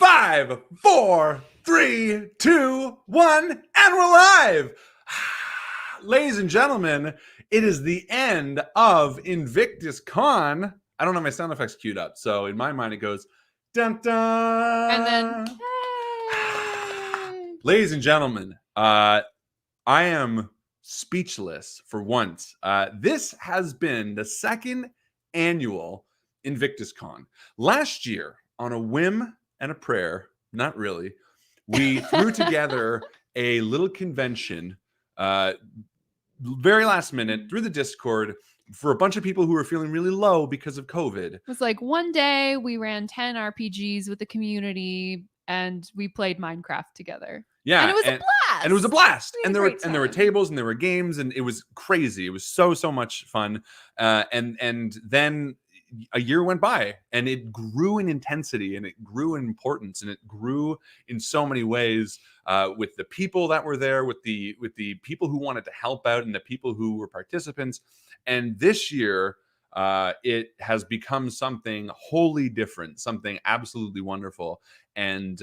5, 4, 3, 2, 1, and we're live. Ladies and gentlemen, it is the end of INVICTUSCON. I don't have my sound effects queued up, so in my mind it goes dun dun. And then, hey. Ladies and gentlemen, I am speechless for once. This has been the second annual INVICTUSCON. Last year, on a whim and a prayer, not really, we threw together a little convention very last minute through the Discord for a bunch of people who were feeling really low because of COVID. It was like one day we ran 10 RPGs with the community and we played Minecraft together. Yeah, and it was a blast. And it was a blast. We had And there were tables and there were games and it was crazy. It was so much fun. And then a year went by and it grew in intensity and it grew in importance and it grew in so many ways with the people that were there, with the people who wanted to help out and the people who were participants. And this year, it has become something wholly different, something absolutely wonderful. And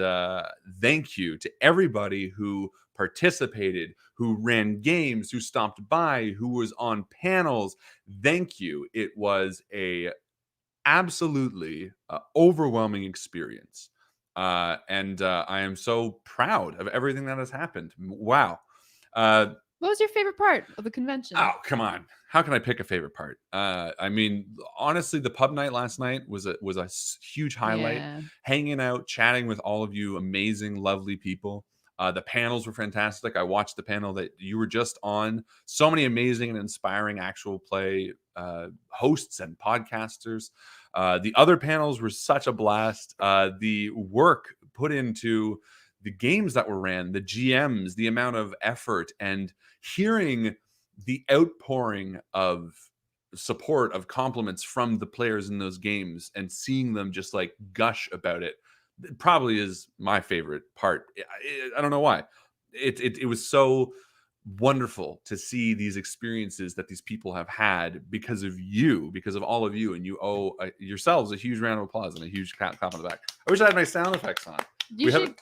thank you to everybody who participated, who ran games, who stopped by, who was on panels. Thank you. It was a absolutely overwhelming experience. And I am so proud of everything that has happened. Wow. What was your favorite part of the convention? Oh, come on. How can I pick a favorite part? I mean, honestly, the pub night last night was a huge highlight. Yeah. Hanging out, chatting with all of you amazing, lovely people. The panels were fantastic. I watched the panel that you were just on. So many amazing and inspiring actual play hosts and podcasters. The other panels were such a blast. The work put into the games that were ran, the GMs, the amount of effort, and hearing the outpouring of support, of compliments from the players in those games and seeing them just like gush about it probably is my favorite part. I don't know why. It was so wonderful to see these experiences that these people have had because of you, because of all of you, and you owe yourselves a huge round of applause and a huge clap on the back. I wish I had my sound effects on. You want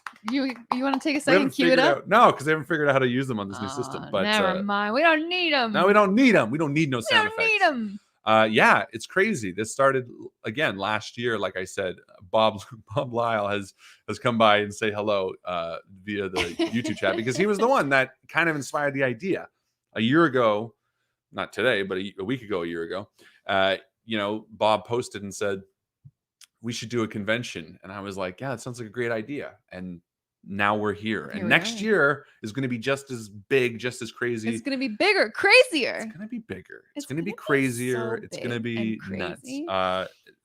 to take a second, cue it up? No, because they haven't figured out how to use them on this new system. But never mind. We don't need them. No, we don't need them. We don't need no sound effects. We don't need them. Yeah, it's crazy. This started again last year. Like I said, Bob Lyle has come by and say hello via the YouTube chat because he was the one that kind of inspired the idea a year ago, not today, but a week ago, a year ago. Bob posted and said we should do a convention, and I was like, yeah, that sounds like a great idea. And now we're here. And next year is going to be just as big, just as crazy. It's going to be bigger, crazier. It's going to be bigger. It's going to be crazier. It's going to be nuts.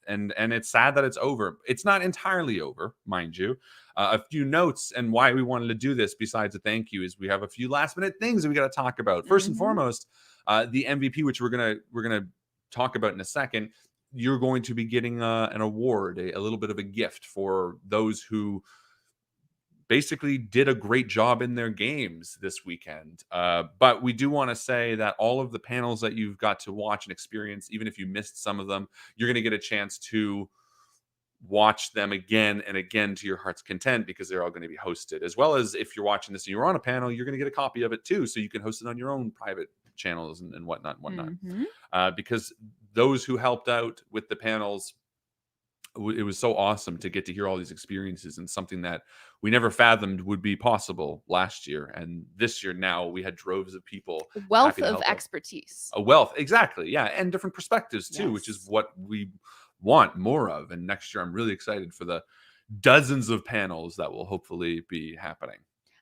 And it's sad that it's over. It's not entirely over, mind you. A few notes and why we wanted to do this besides a thank you is we have a few last minute things that we got to talk about. First and foremost, the MVP, which we're gonna talk about in a second. You're going to be getting an award, a little bit of a gift for those who basically did a great job in their games this weekend. But we do want to say that all of the panels that you've got to watch and experience, even if you missed some of them, you're going to get a chance to watch them again and again to your heart's content because they're all going to be hosted. As well as if you're watching this and you're on a panel, you're going to get a copy of it too, so you can host it on your own private channels and whatnot. Because those who helped out with the panels, it was so awesome to get to hear all these experiences and something that we never fathomed would be possible last year. And this year now we had droves of people. Wealth of expertise. A wealth, exactly. Yeah. And different perspectives too, which is what we want more of. And next year I'm really excited for the dozens of panels that will hopefully be happening.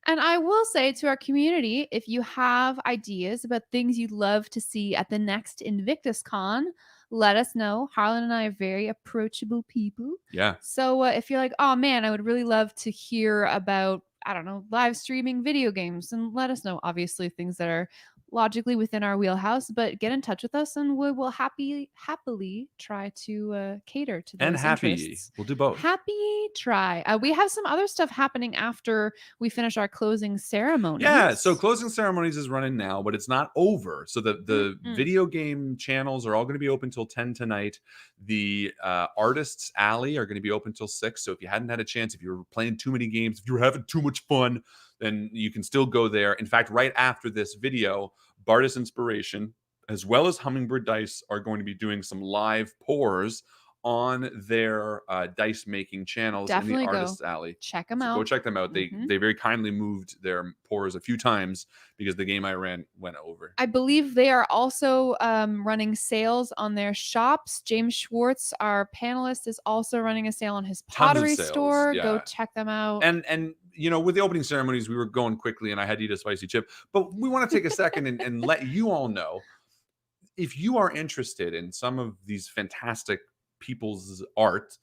And I will say to our community, if you have ideas about things you'd love to see at the next INVICTUSCON, let us know. Harlan and I are very approachable people. Yeah. So if you're like, oh man, I would really love to hear about, I don't know, live streaming video games, and let us know. Obviously, things that are logically within our wheelhouse, but get in touch with us and we will happily try to cater to those and happy interests. We'll do both. Happy try. We have some other stuff happening after we finish our closing ceremonies. Yeah, so closing ceremonies is running now, but it's not over. So the video game channels are all going to be open till 10 tonight. The Artists Alley are going to be open till 6. So if you hadn't had a chance, if you were playing too many games, if you were having too much fun, then you can still go there. In fact, right after this video, Bardus Inspiration, as well as Hummingbird Dice, are going to be doing some live pours on their dice making channels in the Artists Alley. Check them So out. go check them out. They very kindly moved their pours a few times because the game I ran went over. I believe they are also running sales on their shops. James Schwartz, our panelist, is also running a sale on his pottery store. Yeah. Go check them out. And you know, with the opening ceremonies, we were going quickly and I had to eat a spicy chip. But we want to take a second and let you all know, if you are interested in some of these fantastic people's art,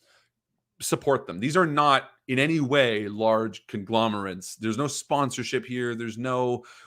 support them. These are not in any way large conglomerates. There's no sponsorship here.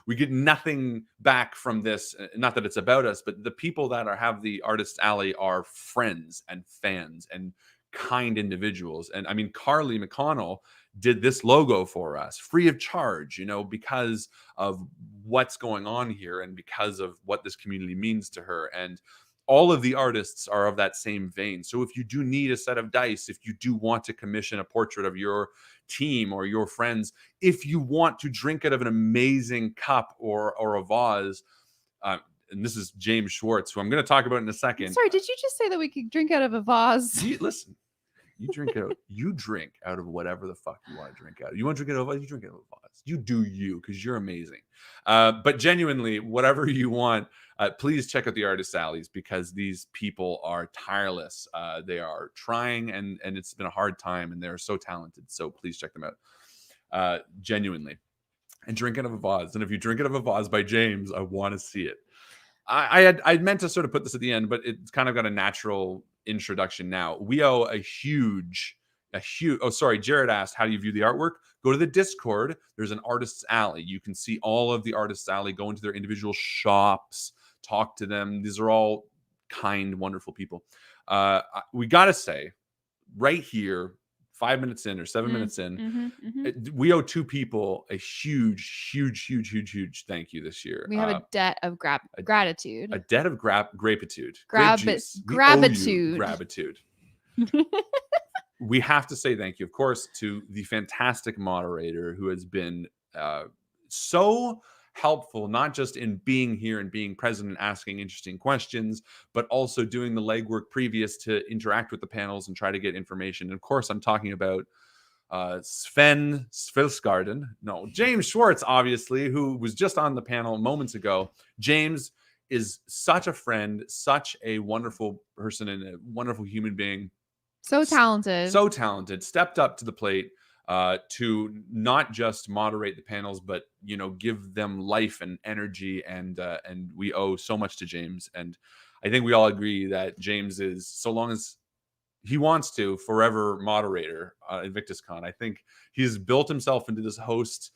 We get nothing back from this. Not that it's about us, but the people that have the Artists Alley are friends and fans and kind individuals. And I mean, Carly McConnell did this logo for us free of charge, you know, because of what's going on here and because of what this community means to her. And all of the artists are of that same vein. So if you do need a set of dice, if you do want to commission a portrait of your team or your friends, if you want to drink out of an amazing cup or a vase, and this is James Schwartz, who I'm going to talk about in a second. Sorry, did you just say that we could drink out of a vase? Listen, you drink out of whatever the fuck you want to drink out of. You want to drink out of a vase? You drink out of a vase. You do you, because you're amazing. But genuinely, whatever you want, please check out the Artists Alleys, because these people are tireless. They are trying, and it's been a hard time, and they're so talented. So please check them out, genuinely. And drink out of a vase. And if you drink out of a vase by James, I want to see it. I meant to sort of put this at the end, but it's kind of got a natural introduction now. We owe a huge oh, sorry, Jared asked, how do you view the artwork? Go to the Discord. There's an Artists Alley. You can see all of the Artists Alley, go into their individual shops, talk to them. These are all kind, wonderful people. We got to say, right here, 5 minutes in or 7 minutes in, we owe two people a huge thank you this year. We have a debt of gratitude. A debt of gratitude. Gratitude. We have to say thank you, of course, to the fantastic moderator who has been so helpful, not just in being here and being present and asking interesting questions, but also doing the legwork previous to interact with the panels and try to get information. And of course, I'm talking about Sven Svelsgarden. No, James Schwartz, obviously, who was just on the panel moments ago. James is such a friend, such a wonderful person, and a wonderful human being. So talented. Stepped up to the plate to not just moderate the panels, but give them life and energy. And we owe so much to James. And I think we all agree that James is, so long as he wants to, forever moderator at INVICTUSCON. I think he's built himself into this host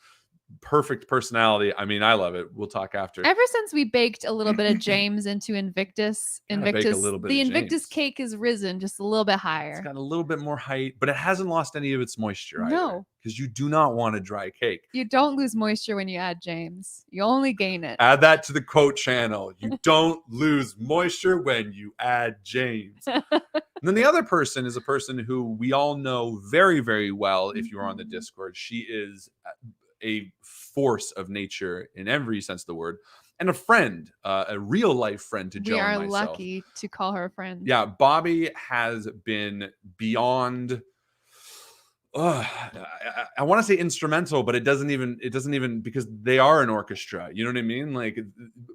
perfect personality. I mean, I love it. We'll talk after. Ever since we baked a little bit of James into the INVICTUS cake has risen just a little bit higher. It's got a little bit more height, but it hasn't lost any of its moisture either. Because you do not want a dry cake. You don't lose moisture when you add James. You only gain it. Add that to the quote channel. You don't lose moisture when you add James. And then the other person is a person who we all know very, very well if you're on the Discord. She is a force of nature in every sense of the word, and a friend, a real life friend to Joe and myself. We are lucky to call her a friend. Yeah, Bobby has been beyond. I want to say instrumental, but it doesn't even because they are an orchestra. You know what I mean? Like,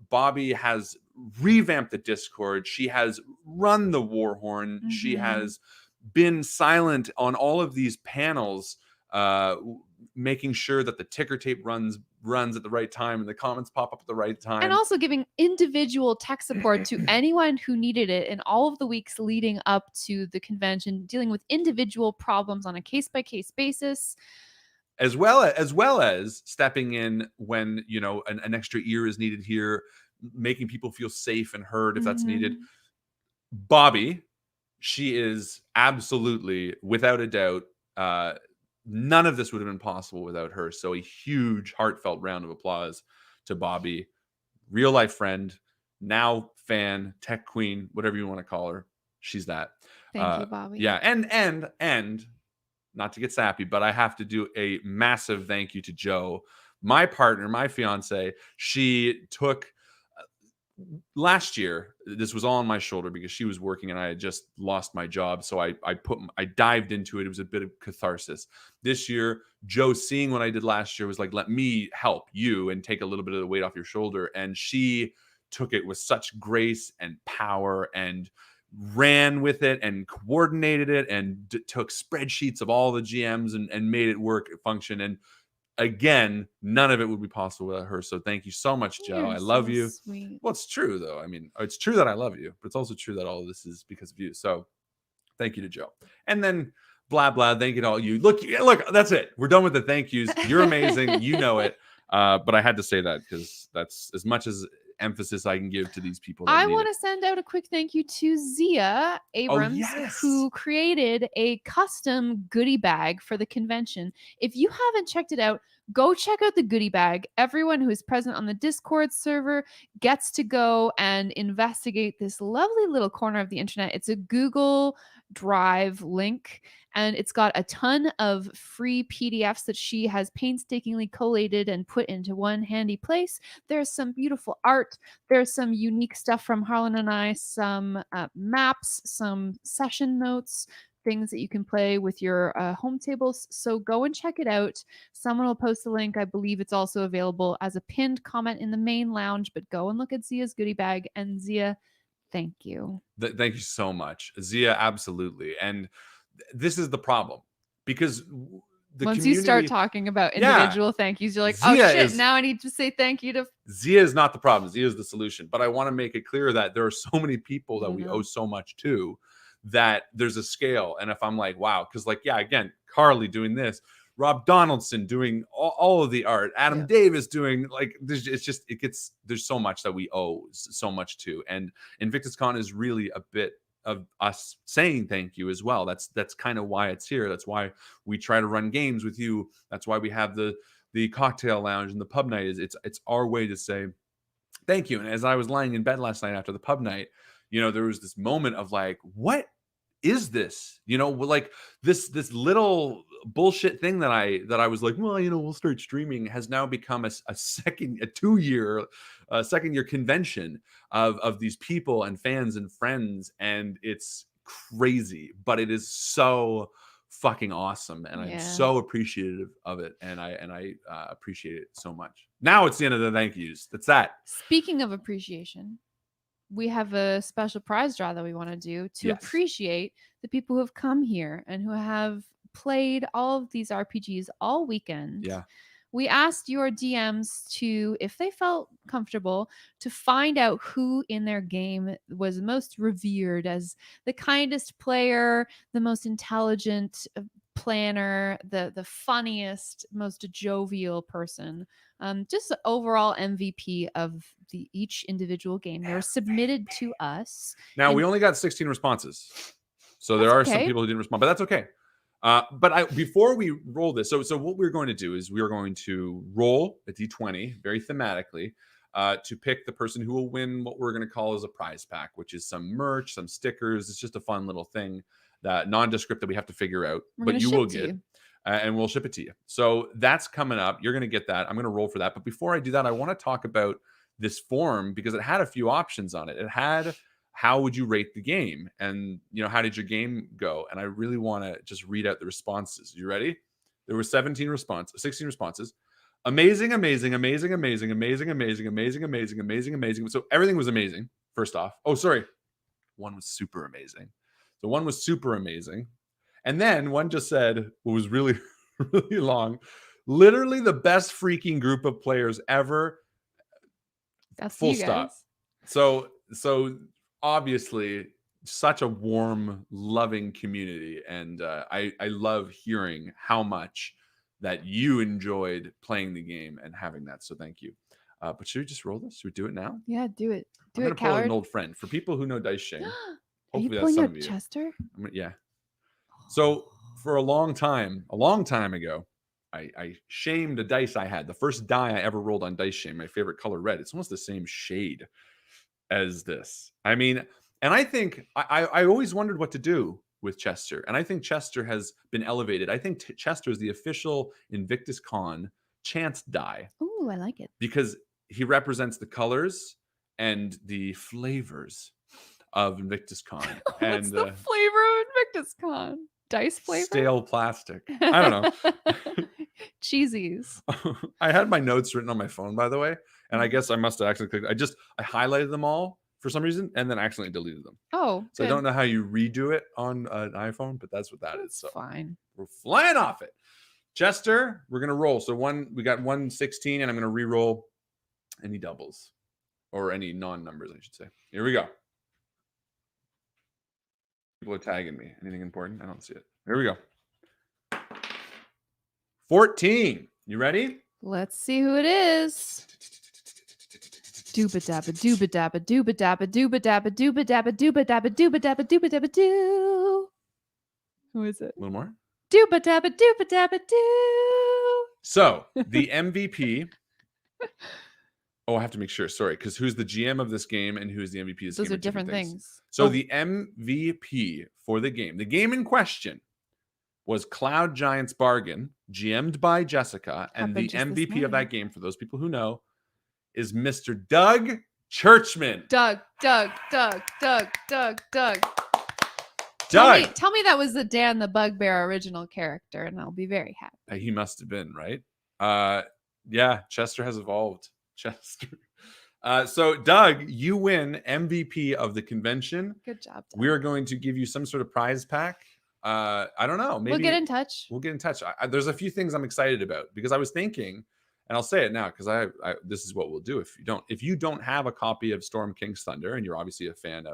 Bobby has revamped the Discord. She has run the war horn. She has been silent on all of these panels, making sure that the ticker tape runs at the right time and the comments pop up at the right time, and also giving individual tech support to anyone who needed it in all of the weeks leading up to the convention, dealing with individual problems on a case-by-case basis, as well as stepping in when an extra ear is needed here, making people feel safe and heard if that's needed. Bobby, she is absolutely, without a doubt, none of this would have been possible without her. So a huge, heartfelt round of applause to Bobby, real life friend, now fan, tech queen, whatever you want to call her. She's that. Thank you, Bobby. Yeah, and not to get sappy, but I have to do a massive thank you to Joe, my partner, my fiance. She took last year, this was all on my shoulder because she was working and I had just lost my job. So I dived into it. It was a bit of catharsis. This year, Joe, seeing what I did last year, was like, let me help you and take a little bit of the weight off your shoulder. And she took it with such grace and power and ran with it and coordinated it and took spreadsheets of all the GMs and made it work, function. And again, none of it would be possible without her. So thank you so much, Joe. You're I love so you. sweet. Well, it's true, though. I mean, it's true that I love you, but it's also true that all of this is because of you. So thank you to Joe. And then blah, blah. Thank you to all you. Look, that's it. We're done with the thank yous. You're amazing. You know it. But I had to say that because that's as much as emphasis I can give to these people. I want to send out a quick thank you to Zia Abrams, who created a custom goodie bag for the convention. If you haven't checked it out, go check out the goodie bag. Everyone who is present on the Discord server gets to go and investigate this lovely little corner of the internet. It's a Google Drive link, and it's got a ton of free PDFs that she has painstakingly collated and put into one handy place. There's some beautiful art. There's some unique stuff from Harlan and I, some maps, some session notes, things that you can play with your home tables. So go and check it out. Someone will post the link. I believe it's also available as a pinned comment in the main lounge, but go and look at Zia's goodie bag. And Zia, thank you. Thank you so much, Zia. Absolutely. And this is the problem, because once you start talking about individual thank yous, you're like, oh shit, now I need to say thank you to Zia. Is not the problem. Zia is the solution. But I want to make it clear that there are so many people that we owe so much to, that there's a scale. And if I'm like, wow, because like, yeah, again, Carly doing this, Rob Donaldson doing all of the art, Adam Davis doing, like, there's so much that we owe so much to. And INVICTUSCON is really a bit of us saying thank you as well. That's kind of why it's here. That's why we try to run games with you. That's why we have the cocktail lounge and the pub night. It's our way to say thank you. And as I was lying in bed last night after the pub night, there was this moment of like, what is this? Like this little bullshit thing that I was like, well, we'll start streaming, has now become a second year convention of these people and fans and friends, and it's crazy, but it is so fucking awesome, and I'm so appreciative of it, and I appreciate it so much. Now it's the end of the thank yous. That's that. Speaking of appreciation, we have a special prize draw that we want to do to appreciate the people who have come here and who have played all of these RPGs all weekend. Yeah. We asked your DMs to, if they felt comfortable, to find out who in their game was most revered as the kindest player, the most intelligent planner, the funniest, most jovial person. Just the overall MVP of each individual game. They were submitted to us. Now, we only got 16 responses. So there are some people who didn't respond, but that's okay. But before we roll this, so what we're going to do is we're going to roll a D20 very thematically to pick the person who will win what we're going to call as a prize pack, which is some merch, some stickers. It's just a fun little thing, that nondescript that we have to figure out, but you will get. And we'll ship it to you. So that's coming up. You're going to get that. I'm going to roll for that. But before I do that, I want to talk about this form because it had a few options on it. It had, how would you rate the game? And, how did your game go? And I really want to just read out the responses. You ready? There were 16 responses. Amazing, amazing, amazing, amazing, amazing, amazing, amazing, amazing, amazing, amazing. So everything was amazing, first off. Oh, sorry. One was super amazing. So one was super amazing. And then one just said, what was really, really long, literally the best freaking group of players ever. That's full stop. So obviously such a warm, loving community. And I love hearing how much that you enjoyed playing the game and having that. So thank you. But should we just roll this? Should we do it now? Yeah, do it. I'm going to pull an old friend. For people who know Dice Shame, hopefully that's some of you. Chester? Yeah. So for a long time ago, I shamed a dice I had. The first die I ever rolled on Dice Shame, my favorite color, red. It's almost the same shade as this. I mean, And I think I always wondered what to do with Chester, and I think Chester has been elevated. I think Chester is the official INVICTUSCON chance die. Ooh, I like it. Because he represents the colors and the flavors of INVICTUSCON. What's And the flavor of INVICTUSCON? Dice flavor? Stale plastic. I don't know. Cheesies. I had my notes written on my phone, by the way, and I guess I must have actually clicked. I highlighted them all for some reason and then accidentally deleted them. Oh, so I don't know how you redo it on an iPhone, but that's what that is. So fine. We're flying off it. Chester, we're gonna roll. So we got 116, and I'm gonna re-roll any doubles or any non-numbers, I should say. Here we go. People are tagging me. Anything important? I don't see it. Here we go. 14. You ready? Let's see who it is. Dooba dabba dooba dabba dooba dabba dooba dabba dooba dabba dooba dabba dooba dabba dooba dabba doo. Who is it? A little more. Dooba dabba dooba dabba doo. So the MVP. Oh, I have to make sure. Sorry, because who's the GM of this game and who's the MVP of this game? Those are different things. So the MVP for the game in question was Cloud Giants Bargain, GM'd by Jessica, and the MVP of that game, for those people who know, is Mr. Doug Churchman. Doug. Tell me that was the Dan the Bugbear original character, and I'll be very happy. He must have been, right? Yeah, Chester has evolved. Chester. So Doug, you win MVP of the convention. Good job, Doug. We are going to give you some sort of prize pack. I don't know. Maybe we'll get in touch. There's a few things I'm excited about because I was thinking, and I'll say it now because I this is what we'll do if you don't have a copy of Storm King's Thunder and you're obviously a fan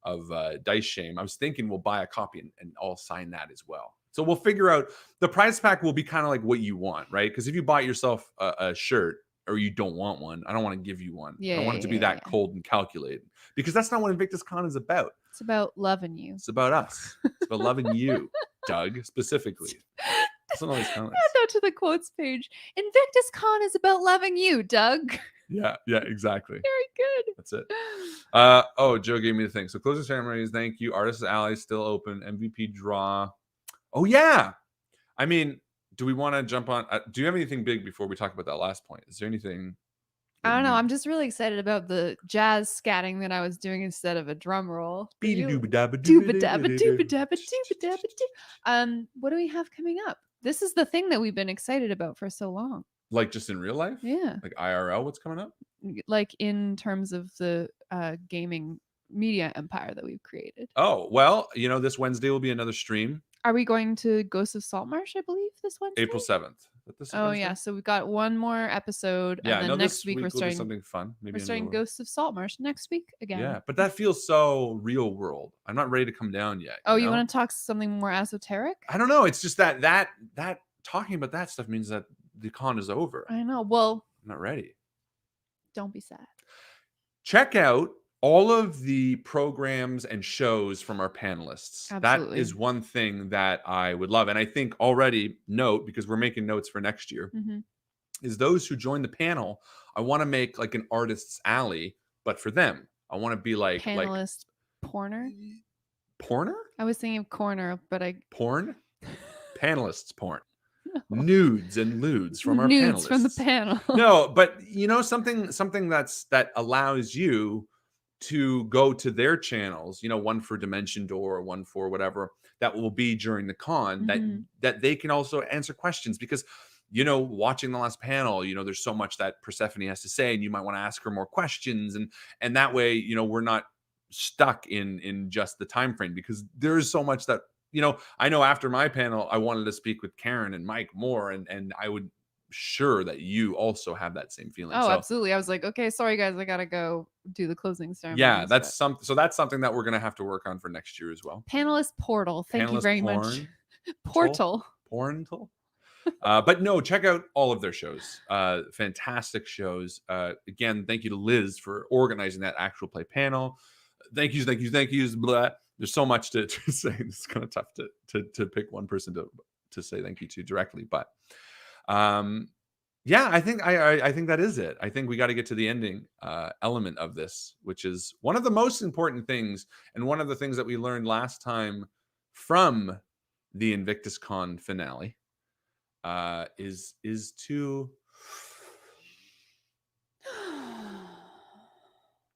of Dice Shame, I was thinking we'll buy a copy and I'll sign that as well. So we'll figure out the prize pack will be kind of like what you want, right? Because if you buy yourself a shirt or you don't want one, I don't want to give you one. I don't want it to be that cold and calculated because that's not what INVICTUSCON is about. It's about loving you. It's about us. It's about loving you, Doug, specifically. That's what all these comments. Add that to the quotes page. INVICTUSCON is about loving you, Doug. Yeah, exactly. Very good. That's it. Joe gave me the thing. So closing ceremonies, thank you. Artists Alley still open. MVP draw. Oh yeah. I mean, do we want to jump on? Do you have anything big before we talk about that last point? Is there anything? I don't know. I'm just really excited about the jazz scatting that I was doing instead of a drum roll. What do we have coming up? This is the thing that we've been excited about for so long. Like just in real life? Yeah. Like IRL, what's coming up? Like in terms of the gaming media empire that we've created. Oh, well, this Wednesday will be another stream. Are we going to Ghosts of Saltmarsh, I believe, this Wednesday? April 7th. Yeah. So we've got one more episode. Yeah, and then next week we're starting something fun. Maybe we're starting Ghosts of Saltmarsh next week again. Yeah, but that feels so real world. I'm not ready to come down yet. You want to talk something more esoteric? I don't know. It's just that talking about that stuff means that the con is over. I know. Well, I'm not ready. Don't be sad. Check out all of the programs and shows from our panelists. Absolutely. That is one thing that I would love. And I think already note, because we're making notes for next year, is those who join the panel, I want to make like an artist's alley, but for them. I want to be like panelist porner. Porner? I was thinking of corner, but porn? Panelists porn. No. Nudes and lewds from our nudes panelists. From the panel. No, but something that allows you to go to their channels, one for Dimension Door, one for whatever that will be during the con, that they can also answer questions because, watching the last panel, there's so much that Persephone has to say and you might want to ask her more questions. And that way, we're not stuck in just the time frame because there is so much that, I know after my panel, I wanted to speak with Karen and Mike more and I would sure that you also have that same feeling. Oh, absolutely. I was like, okay, sorry guys, I gotta go do the closing ceremony. Yeah, that's something that we're gonna have to work on for next year as well. Panelist portal. Thank you very much. Portal. But no, check out all of their shows. Fantastic shows. Again, thank you to Liz for organizing that actual play panel. Thank yous. Blah. There's so much to say. It's kind of tough to pick one person to say thank you to directly, but Yeah, I think that is it. I think we got to get to the ending element of this, which is one of the most important things, and one of the things that we learned last time from the InvictusCon finale is to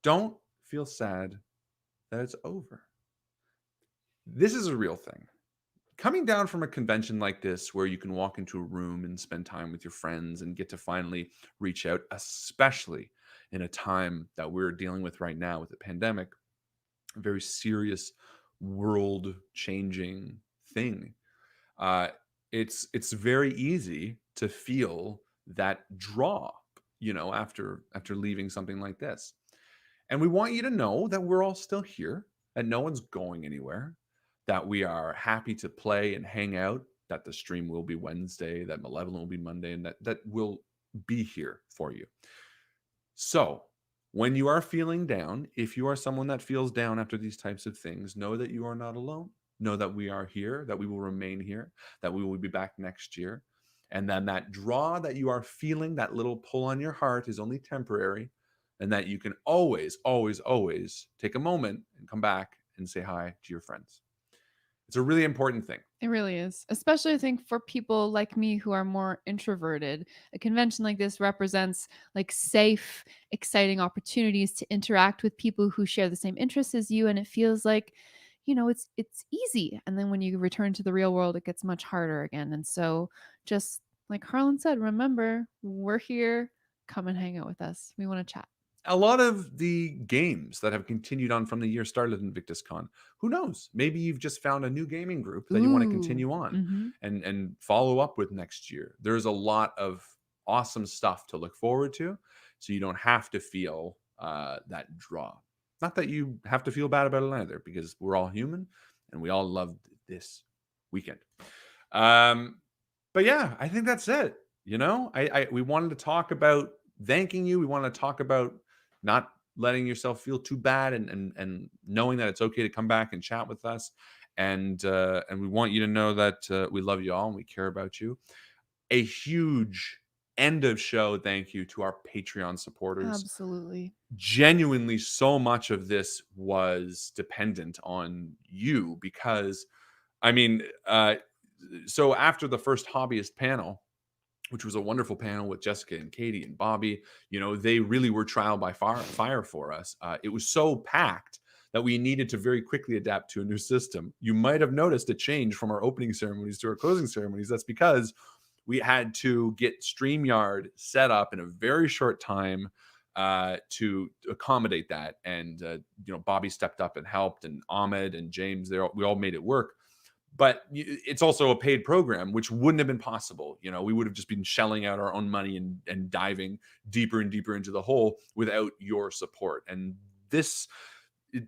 don't feel sad that it's over. This is a real thing. Coming down from a convention like this, where you can walk into a room and spend time with your friends and get to finally reach out, especially in a time that we're dealing with right now with the pandemic, a very serious world changing thing. uh, it's very easy to feel that drop, after leaving something like this. And we want you to know that we're all still here, that no one's going anywhere, that we are happy to play and hang out, that the stream will be Wednesday, that Malevolent will be Monday, and that will be here for you. So, when you are feeling down, if you are someone that feels down after these types of things, know that you are not alone. Know that we are here, that we will remain here, that we will be back next year. And then that draw that you are feeling, that little pull on your heart, is only temporary. And that you can always, always, always take a moment and come back and say hi to your friends. It's a really important thing. It really is. Especially I think for people like me who are more introverted. A convention like this represents like safe, exciting opportunities to interact with people who share the same interests as you, and it feels like, it's easy. And then when you return to the real world, it gets much harder again. And so just like Harlan said, remember, we're here. Come and hang out with us. We want to chat. A lot of the games that have continued on from the year started in InvictusCon. Who knows? Maybe you've just found a new gaming group that you want to Ooh. continue on Mhm. and follow up with next year. There's a lot of awesome stuff to look forward to, so you don't have to feel that draw. Not that you have to feel bad about it either, because we're all human and we all loved this weekend. But yeah, I think that's it. We wanted to talk about thanking you. We want to talk about not letting yourself feel too bad, and knowing that it's okay to come back and chat with us. And we want you to know that we love you all and we care about you. A huge end of show thank you to our Patreon supporters. Absolutely. Genuinely, so much of this was dependent on you, because I mean, so after the first hobbyist panel, which was a wonderful panel with Jessica and Katie and Bobby, they really were trial by fire for us. It was so packed that we needed to very quickly adapt to a new system. You might have noticed a change from our opening ceremonies to our closing ceremonies. That's because we had to get StreamYard set up in a very short time to accommodate that. And Bobby stepped up and helped, and Ahmed and James, we all made it work. But it's also a paid program, which wouldn't have been possible. We would have just been shelling out our own money and diving deeper and deeper into the hole without your support. And this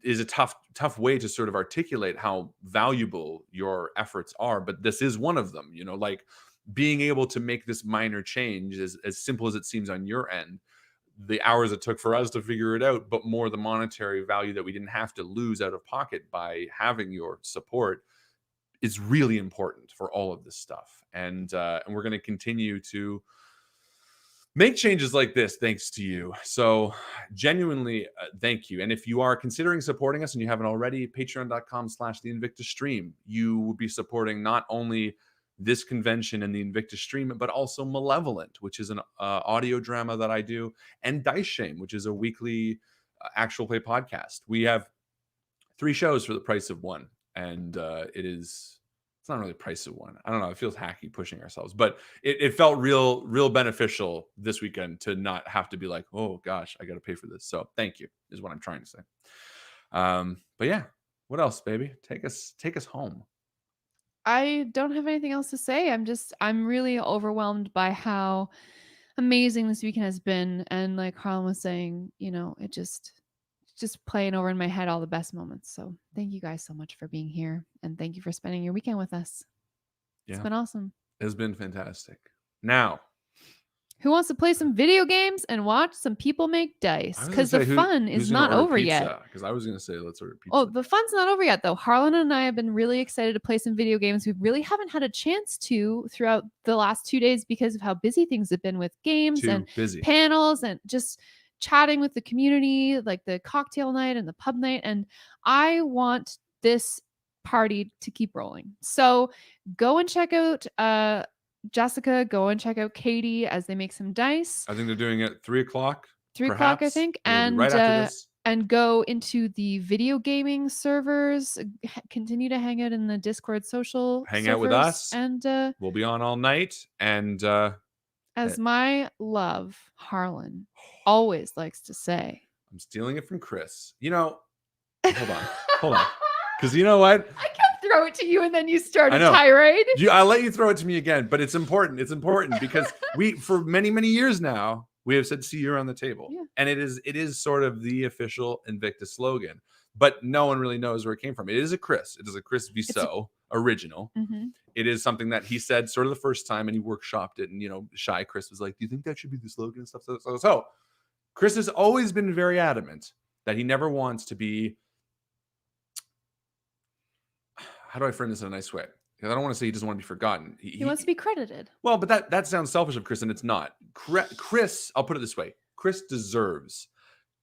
is a tough way to sort of articulate how valuable your efforts are. But this is one of them. Like being able to make this minor change, as simple as it seems on your end, the hours it took for us to figure it out, but more the monetary value that we didn't have to lose out of pocket by having your support, is really important for all of this stuff. And we're going to continue to make changes like this thanks to you. So genuinely, thank you. And if you are considering supporting us and you haven't already, patreon.com/the Invictus stream, you will be supporting not only this convention and the Invictus stream, but also Malevolent, which is an audio drama that I do, and Dice Shame, which is a weekly actual play podcast. We have 3 shows for the price of one. And it's not really the price of one. I don't know. It feels hacky pushing ourselves, but it felt real beneficial this weekend to not have to be like, oh gosh, I got to pay for this. So thank you is what I'm trying to say. But yeah, what else, baby? Take us home. I don't have anything else to say. I'm really overwhelmed by how amazing this weekend has been. And like Harlan was saying, just playing over in my head all the best moments. So thank you guys so much for being here. And thank you for spending your weekend with us. It's been awesome. It's been fantastic. Now, Who wants to play some video games and watch some people make dice? Because the fun is not over yet. Because I was going to say, let's order pizza. Oh, the fun's not over yet, though. Harlan and I have been really excited to play some video games. We really haven't had a chance to throughout the last 2 days because of how busy things have been with games and panels and just chatting with the community, like the cocktail night and the pub night. And I want this party to keep rolling. So go and check out Jessica, go and check out Katie as they make some dice. I think they're doing it 3 o'clock. 3 o'clock, I think. And right after this. And go into the video gaming servers. Continue to hang out in the Discord social. Hang out with us. And we'll be on all night. And as my love, Harlan, always likes to say. I'm stealing it from Chris. You know, hold on. Because you know what? I kept throw it to you and then you start a tirade. I'll let you throw it to me again, but it's important. It's important because for many, many years now, we have said "see you around the table," and it is sort of the official Invictus slogan. But no one really knows where it came from. It is a Chris. It is a Chris Viseau original. Mm-hmm. It is something that he said sort of the first time, and he workshopped it. And shy Chris was like, "Do you think that should be the slogan and stuff?" So Chris has always been very adamant that he never wants to be. How do I frame this in a nice way? Because I don't want to say he doesn't want to be forgotten. He wants to be credited. Well, but that sounds selfish of Chris, and it's not. Chris, I'll put it this way. Chris deserves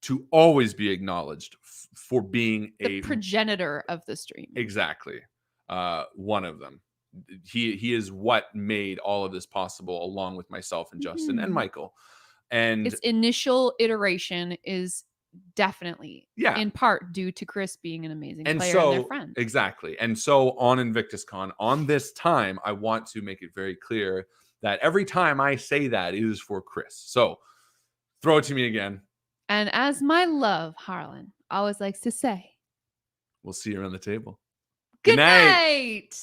to always be acknowledged for being the progenitor of the stream. Exactly. One of them. He is what made all of this possible, along with myself and Justin and Michael. And its initial iteration is definitely in part due to Chris being an amazing player and their friend. Exactly. And so on INVICTUSCON, on this time, I want to make it very clear that every time I say that, it is for Chris. So throw it to me again. And as my love, Harlan, always likes to say, we'll see you around the table. Good night.